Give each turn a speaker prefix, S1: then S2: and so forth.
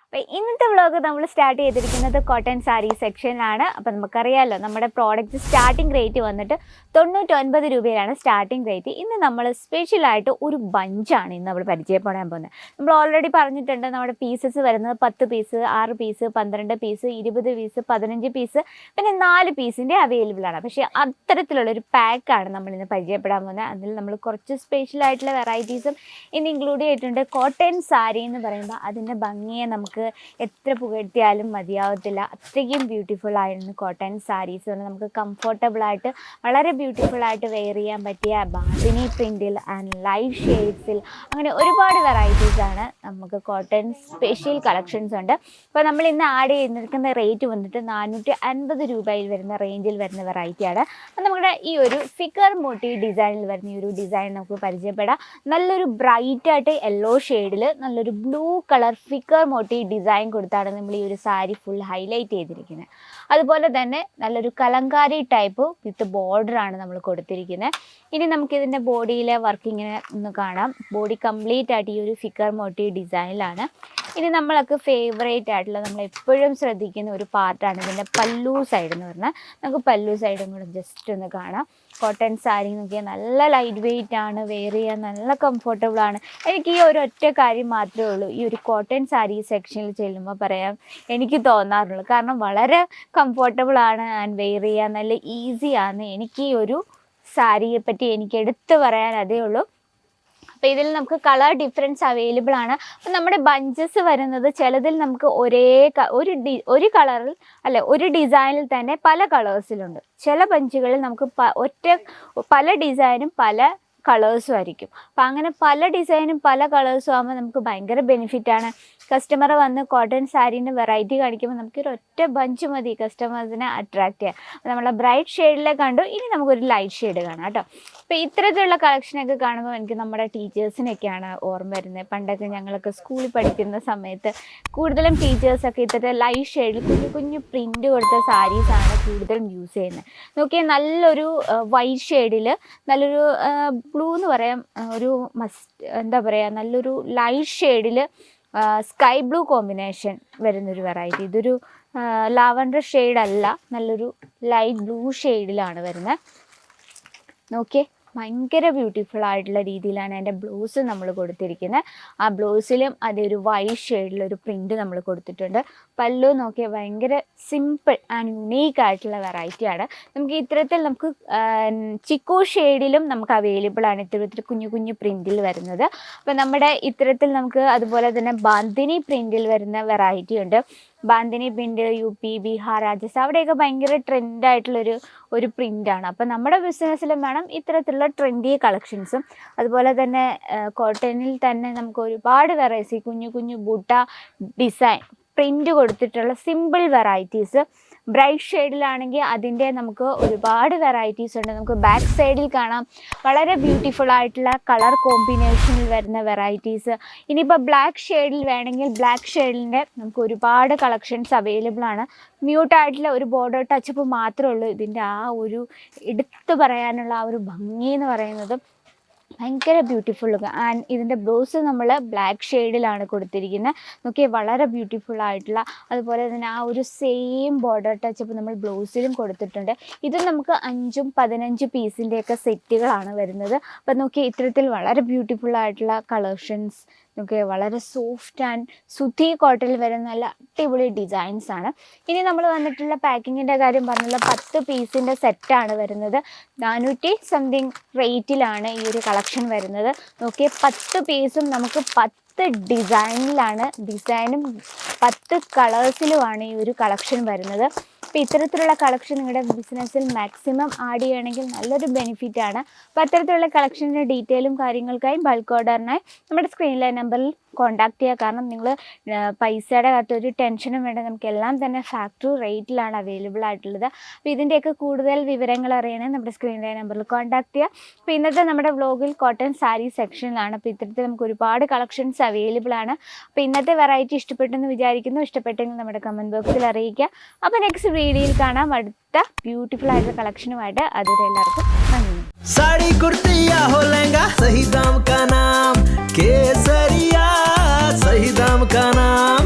S1: അപ്പോൾ ഇന്നത്തെ വ്ളോഗ് നമ്മൾ സ്റ്റാർട്ട് ചെയ്തിരിക്കുന്നത് കോട്ടൺ സാരി സെക്ഷനിലാണ്. അപ്പോൾ നമുക്കറിയാമല്ലോ നമ്മുടെ പ്രോഡക്റ്റ് സ്റ്റാർട്ടിംഗ് റേറ്റ് വന്നിട്ട് 99 രൂപയാണ് സ്റ്റാർട്ടിംഗ് റേറ്റ്. ഇന്ന് നമ്മൾ സ്പെഷ്യലായിട്ട് ഒരു ബഞ്ചാണ് ഇന്ന് നമ്മൾ പരിചയപ്പെടാൻ പോകുന്നത്. നമ്മൾ ഓൾറെഡി പറഞ്ഞിട്ടുണ്ട് നമ്മുടെ പീസസ് വരുന്നത് 10 piece, 6 piece, 12 piece, 20 piece, 15 piece, പിന്നെ 4 പീസിൻ്റെ അവൈലബിൾ ആണ്. പക്ഷേ അത്തരത്തിലുള്ളൊരു പാക്കാണ് നമ്മളിന്ന് പരിചയപ്പെടാൻ പോകുന്നത്. അതിൽ നമ്മൾ കുറച്ച് സ്പെഷ്യലായിട്ടുള്ള വെറൈറ്റീസും ഇന്ന് ഇൻക്ലൂഡ് ചെയ്തിട്ടുണ്ട്. കോട്ടൺ സാരി എന്ന് പറയുമ്പോൾ അതിൻ്റെ ഭംഗിയെ നമുക്ക് എത്ര പുകഴ്ത്തിയാലും മതിയാവത്തില്ല. അത്രയ്ക്കും ബ്യൂട്ടിഫുൾ ആയിരുന്നു കോട്ടൺ സാരീസ്. നമുക്ക് കംഫർട്ടബിളായിട്ട് വളരെ ബ്യൂട്ടിഫുള്ളായിട്ട് വെയർ ചെയ്യാൻ പറ്റിയ ബാന്തിനി പ്രിൻറ്റിൽ ആൻഡ് ലൈറ്റ് ഷെയ്ഡ്സിൽ അങ്ങനെ ഒരുപാട് വെറൈറ്റീസാണ് നമുക്ക് കോട്ടൺ സ്പെഷ്യൽ കളക്ഷൻസ് ഉണ്ട്. അപ്പോൾ നമ്മൾ ഇന്ന് ആഡ് ചെയ്തിരിക്കുന്ന റേറ്റ് വന്നിട്ട് 450 രൂപയിൽ വരുന്ന റേഞ്ചിൽ വരുന്ന വെറൈറ്റിയാണ്. അപ്പോൾ നമ്മുടെ ഈ ഒരു ഫിഗർ മോട്ടീവ് ഡിസൈനിൽ വരുന്ന ഈ ഒരു ഡിസൈൻ നമുക്ക് പരിചയപ്പെടാം. നല്ലൊരു ബ്രൈറ്റായിട്ട് യെല്ലോ ഷെയ്ഡിൽ നല്ലൊരു blue colour figure motive design കൊടുത്താണ് നമ്മൾ ഈ ഒരു സാരി ഫുൾ ഹൈലൈറ്റ് ചെയ്തിരിക്കുന്നത്. അതുപോലെ തന്നെ നല്ലൊരു കലങ്കാരി ടൈപ്പ് വിത്ത് ബോർഡറാണ് നമ്മൾ കൊടുത്തിരിക്കുന്നത്. ഇനി നമുക്കിതിൻ്റെ ബോഡിയിലെ വർക്കിങ്ങിനെ ഒന്ന് കാണാം. ബോഡി കംപ്ലീറ്റ് ആയിട്ട് ഈ ഒരു ഫിഗർ മോട്ടീവ് ഡിസൈനിലാണ്. ഇനി നമ്മളൊക്കെ ഫേവറേറ്റ് ആയിട്ടുള്ള നമ്മൾ എപ്പോഴും ശ്രദ്ധിക്കുന്ന ഒരു പാർട്ടാണ് ഇതിൻ്റെ പല്ലു സൈഡ് എന്ന് പറഞ്ഞാൽ. നമുക്ക് പല്ലു സൈഡും കൂടെ ജസ്റ്റ് ഒന്ന് കാണാം. കോട്ടൺ സാരി നോക്കിയാൽ നല്ല ലൈറ്റ് വെയിറ്റ് ആണ്, വെയർ ചെയ്യാൻ നല്ല കംഫർട്ടബിൾ ആണ്. എനിക്ക് ഈ ഒരു ഒറ്റ കാര്യം മാത്രമേ ഉള്ളൂ ഈ ഒരു കോട്ടൺ സാരി സെക്ഷനിൽ ചെല്ലുമ്പോൾ പറയാം എനിക്ക് തോന്നാറുള്ളൂ. കാരണം വളരെ കംഫർട്ടബിൾ ആണ് ആൻഡ് വെയർ ചെയ്യാൻ നല്ല ഈസിയാണ്. എനിക്ക് ഈ ഒരു സാരിയെ പറ്റി എനിക്ക് എടുത്തു പറയാൻ അതേ ഉള്ളൂ. അപ്പോൾ ഇതിൽ നമുക്ക് കളർ ഡിഫറൻസ് അവൈലബിൾ ആണ്. അപ്പോൾ നമ്മുടെ ബഞ്ചസ് വരുന്നത് ചിലതിൽ നമുക്ക് ഒരു കളറിൽ അല്ല ഒരു ഡിസൈനിൽ തന്നെ പല കളേഴ്സിലുണ്ട്. ചില ബഞ്ചുകളിൽ നമുക്ക് പല ഡിസൈനും പല കളേഴ്സും ആയിരിക്കും. അപ്പോൾ അങ്ങനെ പല ഡിസൈനും പല കളേഴ്സും ആകുമ്പോൾ നമുക്ക് ഭയങ്കര ബെനിഫിറ്റാണ്. കസ്റ്റമർ വന്ന് കോട്ടൺ സാരീൻ്റെ വെറൈറ്റി കാണിക്കുമ്പോൾ നമുക്കൊരു ഒറ്റ ബഞ്ച് മതി കസ്റ്റമേഴ്സിനെ അട്രാക്റ്റ് ചെയ്യാൻ. നമ്മളെ ബ്രൈറ്റ് ഷെയ്ഡിലെ കണ്ടു, ഇനി നമുക്കൊരു ലൈറ്റ് ഷെയ്ഡ് കാണാം കേട്ടോ. അപ്പോൾ ഇത്തരത്തിലുള്ള കളക്ഷനൊക്കെ കാണുമ്പോൾ എനിക്ക് നമ്മുടെ ടീച്ചേഴ്സിനൊക്കെയാണ് ഓർമ്മ വരുന്നത്. പണ്ടൊക്കെ ഞങ്ങളൊക്കെ സ്കൂളിൽ പഠിക്കുന്ന സമയത്ത് കൂടുതലും ടീച്ചേഴ്സൊക്കെ ഇത്തരത്തിൽ ലൈറ്റ് ഷെയ്ഡിൽ കുഞ്ഞു കുഞ്ഞു പ്രിൻ്റ് കൊടുത്ത സാരീസാണ് കൂടുതലും യൂസ് ചെയ്യുന്നത്. നോക്കിയാൽ നല്ലൊരു വൈറ്റ് ഷെയ്ഡിൽ നല്ലൊരു ബ്ലൂ എന്ന് പറയാം, ഒരു എന്താ പറയുക നല്ലൊരു ലൈറ്റ് ഷെയ്ഡിൽ സ്കൈ ബ്ലൂ കോമ്പിനേഷൻ വരുന്നൊരു വെറൈറ്റി. ഇതൊരു ലാവൻഡർ ഷെയ്ഡ് അല്ല, നല്ലൊരു ലൈറ്റ് ബ്ലൂ ഷെയ്ഡിലാണ് വരുന്നത്. നോക്കിയേ ഭയങ്കര ബ്യൂട്ടിഫുൾ ആയിട്ടുള്ള രീതിയിലാണ് അതിൻ്റെ ബ്ലൗസ് നമ്മൾ കൊടുത്തിരിക്കുന്നത്. ആ ബ്ലൗസിലും അതൊരു വൈറ്റ് ഷെയ്ഡിലൊരു പ്രിൻ്റ് നമ്മൾ കൊടുത്തിട്ടുണ്ട്. പല്ലു നോക്കിയാൽ ഭയങ്കര സിമ്പിൾ ആൻഡ് യുണീക്ക് ആയിട്ടുള്ള വെറൈറ്റിയാണ്. നമുക്ക് ഇത്തരത്തിൽ നമുക്ക് ചിക്കു ഷെയ്ഡിലും നമുക്ക് അവൈലബിൾ ആണ് ഇത്തരത്തിൽ കുഞ്ഞു കുഞ്ഞു പ്രിൻറ്റിൽ വരുന്നത്. അപ്പോൾ നമ്മുടെ ഇത്തരത്തിൽ നമുക്ക് അതുപോലെ തന്നെ ബാന്തിനി പ്രിൻറ്റിൽ വരുന്ന വെറൈറ്റി ഉണ്ട്. ബാന്തിനി പ്രിൻ്റ് UP, ബീഹാർ, രാജസ്ഥാൻ അവിടെയൊക്കെ ഭയങ്കര ട്രെൻഡായിട്ടുള്ളൊരു പ്രിൻ്റാണ്. അപ്പോൾ നമ്മുടെ ബിസിനസ്സിലും വേണം ഇത്തരത്തിലുള്ള ട്രെൻഡി കളക്ഷൻസും. അതുപോലെ തന്നെ കോട്ടണിൽ തന്നെ നമുക്ക് ഒരുപാട് വെറൈറ്റി കുഞ്ഞു കുഞ്ഞു ബൂട്ട ഡിസൈൻ പ്രിൻ്റ് കൊടുത്തിട്ടുള്ള സിമ്പിൾ വെറൈറ്റീസ്. ബ്രൈറ്റ് ഷെയ്ഡിലാണെങ്കിൽ അതിൻ്റെ നമുക്ക് ഒരുപാട് വെറൈറ്റീസ് ഉണ്ട്. നമുക്ക് ബാക്ക് സൈഡിൽ കാണാം വളരെ ബ്യൂട്ടിഫുൾ ആയിട്ടുള്ള കളർ കോമ്പിനേഷനിൽ വരുന്ന വെറൈറ്റീസ്. ഇനിയിപ്പോൾ ബ്ലാക്ക് ഷെയ്ഡിൽ വേണമെങ്കിൽ ബ്ലാക്ക് ഷെയ്ഡിൻ്റെ നമുക്ക് ഒരുപാട് കളക്ഷൻസ് അവൈലബിൾ ആണ്. മ്യൂട്ടായിട്ടുള്ള ഒരു ബോർഡർ ടച്ചപ്പ് മാത്രമേ ഉള്ളൂ ഇതിൻ്റെ ആ ഒരു എടുത്തു പറയാനുള്ള ആ ഒരു ഭംഗി എന്ന് പറയുന്നത്. ഭയങ്കര ബ്യൂട്ടിഫുൾ ആൻഡ് ഇതിൻ്റെ ബ്ലൗസ് നമ്മൾ ബ്ലാക്ക് ഷെയ്ഡിലാണ് കൊടുത്തിരിക്കുന്നത്. നോക്കിയാൽ വളരെ ബ്യൂട്ടിഫുൾ ആയിട്ടുള്ള അതുപോലെ തന്നെ ആ ഒരു സെയിം ബോർഡർ ടച്ചപ്പ് നമ്മൾ ബ്ലൗസിലും കൊടുത്തിട്ടുണ്ട്. ഇത് നമുക്ക് 5ഉം 15 പീസിൻ്റെയൊക്കെ സെറ്റുകളാണ് വരുന്നത്. അപ്പം നോക്കിയാൽ ഇത്തരത്തിൽ വളരെ ബ്യൂട്ടിഫുൾ ആയിട്ടുള്ള കളക്ഷൻസ് നമുക്ക് വളരെ സോഫ്റ്റ് ആൻഡ് സുതി കോട്ടണിൽ വരുന്ന നല്ല അടിപൊളി ഡിസൈൻസ് ആണ്. ഇനി നമ്മൾ വന്നിട്ടുള്ള പാക്കിങ്ങിൻ്റെ കാര്യം പറഞ്ഞുള്ള 10 പീസിൻ്റെ സെറ്റാണ് വരുന്നത്. 400 സംതിങ് റേറ്റിലാണ് ഈ ഒരു കളക്ഷൻ വരുന്നത്. നോക്കിയാൽ 10 പീസും നമുക്ക് 10 ഡിസൈനും 10 കളേഴ്സിലുമാണ് ഈ ഒരു കളക്ഷൻ വരുന്നത്. അപ്പോൾ ഇത്തരത്തിലുള്ള കളക്ഷൻ നിങ്ങളുടെ ബിസിനസ്സിൽ മാക്സിമം ആഡ് ചെയ്യുകയാണെങ്കിൽ നല്ലൊരു ബെനിഫിറ്റാണ്. അപ്പോൾ അത്തരത്തിലുള്ള കളക്ഷൻ്റെ ഡീറ്റെയിലും കാര്യങ്ങൾക്കായി ബൾക്ക് ഓർഡറിനായി നമ്മുടെ സ്ക്രീനിലെ നമ്പറിൽ കോൺടാക്ട് ചെയ്യുക. കാരണം നിങ്ങൾ പൈസയുടെ അകത്തൊരു ടെൻഷനും വേണ്ട, നമുക്കെല്ലാം തന്നെ ഫാക്ടറി റേറ്റിലാണ് അവൈലബിൾ ആയിട്ടുള്ളത്. അപ്പോൾ ഇതിൻ്റെയൊക്കെ കൂടുതൽ വിവരങ്ങൾ അറിയണമെങ്കിൽ നമ്മുടെ സ്ക്രീനിലെ നമ്പറിൽ കോൺടാക്ട് ചെയ്യുക. അപ്പോൾ ഇന്നത്തെ നമ്മുടെ വ്ലോഗിൽ കോട്ടൺ സാരി സെക്ഷനിലാണ്. അപ്പോൾ ഇത്തരത്തിൽ നമുക്ക് ഒരുപാട് കളക്ഷൻസ് അവൈലബിൾ ആണ്. അപ്പോൾ ഇന്നത്തെ വെറൈറ്റി ഇഷ്ടപ്പെട്ടെന്ന് വിചാരിക്കുന്നു. ഇഷ്ടപ്പെട്ടെങ്കിൽ നമ്മുടെ കമൻറ്റ് ബോക്സിൽ അറിയിക്കുക. അപ്പോൾ നെക്സ്റ്റ് വീഡിയോയിൽ കാണാം അടുത്ത ബ്യൂട്ടിഫുൾ ആയിട്ടുള്ള കളക്ഷനുമായിട്ട്. അതുവരെ എല്ലാവർക്കും നന്ദി.
S2: साड़ी कुर्ती या हो लहंगा सही दाम का नाम केसरिया, सही दाम का नाम